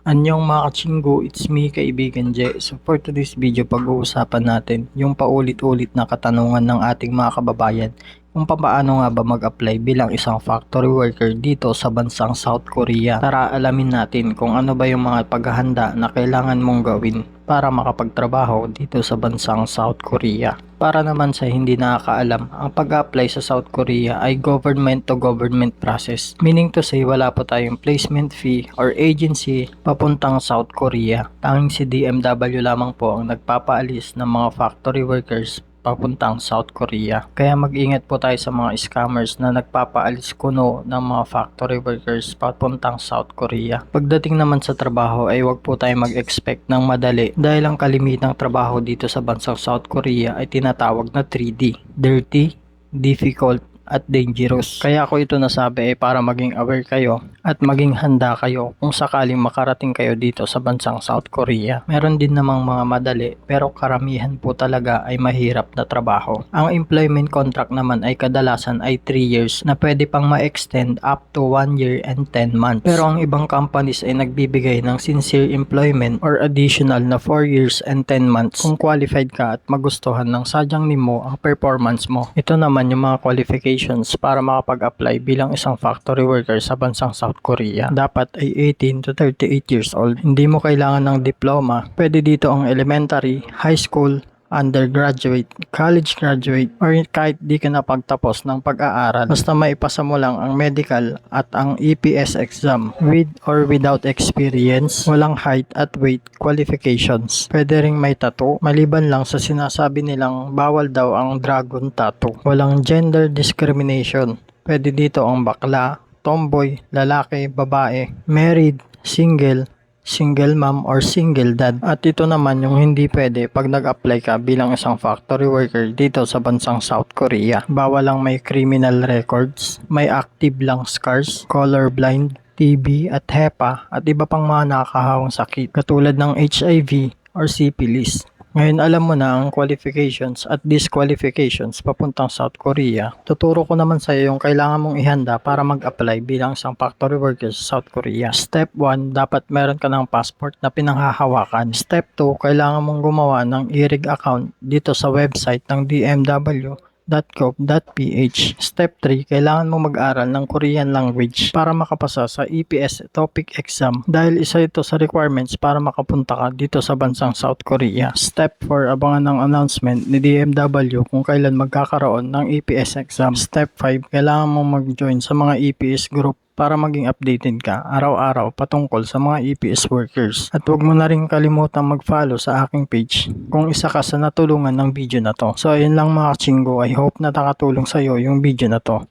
Anyong mga kachinggo, it's me kaibigan Jay. So for today's video, pag-uusapan natin yung paulit-ulit na katanungan ng ating mga kababayan kung paano nga ba mag-apply bilang isang factory worker dito sa bansang South Korea. Tara alamin natin kung ano ba yung mga paghahanda na kailangan mong gawin para makapagtrabaho dito sa bansang South Korea. Para naman sa hindi nakakaalam, ang pag-apply sa South Korea ay government to government process. Meaning to say, wala po tayong placement fee or agency papuntang South Korea. Tanging si DMW lamang po ang nagpapaalis ng mga factory workers papuntang South Korea. Kaya mag-ingat po tayo sa mga scammers na nagpapaalis kuno ng mga factory workers papuntang South Korea. Pagdating naman sa trabaho ay wag po tayo mag-expect ng madali dahil ang kalimitang trabaho dito sa bansang South Korea ay tinatawag na 3D. Dirty, difficult, at dangerous. Kaya ako ito nasabi para maging aware kayo at maging handa kayo kung sakaling makarating kayo dito sa bansang South Korea. Meron din namang mga madali pero karamihan po talaga ay mahirap na trabaho. Ang employment contract naman ay kadalasan ay 3 years na pwede pang ma-extend up to 1 year and 10 months. Pero ang ibang companies ay nagbibigay ng sincere employment or additional na 4 years and 10 months kung qualified ka at magustuhan ng sadyang nimo ang performance mo. Ito naman yung mga qualifications para makapag-apply bilang isang factory worker sa bansang South Korea. Dapat ay 18 to 38 years old. Hindi mo kailangan ng diploma. Pwede dito ang elementary, high school, undergraduate, college graduate, or kahit di ka na pagtapos ng pag-aaral. Basta maipasa mo lang ang medical at ang EPS exam with or without experience, walang height at weight qualifications. Pwede ring may tattoo, maliban lang sa sinasabi nilang bawal daw ang dragon tattoo. Walang gender discrimination. Pwede dito ang bakla, tomboy, lalaki, babae, married, single mom or single dad. At ito naman yung hindi pwede pag nag-apply ka bilang isang factory worker dito sa bansang South Korea. Bawal lang may criminal records, may active lang scars, colorblind, TB at HEPA at iba pang mga nakakahawang sakit katulad ng HIV or syphilis. Ngayon alam mo na ang qualifications at disqualifications papuntang South Korea. Tuturo ko naman sa iyo yung kailangan mong ihanda para mag-apply bilang isang factory worker sa South Korea. Step 1, dapat meron ka ng passport na pinanghahawakan. Step 2, kailangan mong gumawa ng e-rig account dito sa website ng dmw.gov.ph. Step 3, kailangan mo mag-aral ng Korean language para makapasa sa EPS TOPIK exam dahil isa ito sa requirements para makapunta ka dito sa bansang South Korea. Step 4, abangan ng announcement ni DMW kung kailan magkakaroon ng EPS exam. Step 5, kailangan mo mag-join sa mga EPS group para maging updated ka araw-araw patungkol sa mga EPS workers. At huwag mo na rin kalimutang mag-follow sa aking page kung isa ka sa natulungan ng video na to. So ayun lang mga kachinggo, I hope na nakatulong sa iyo yung video na to.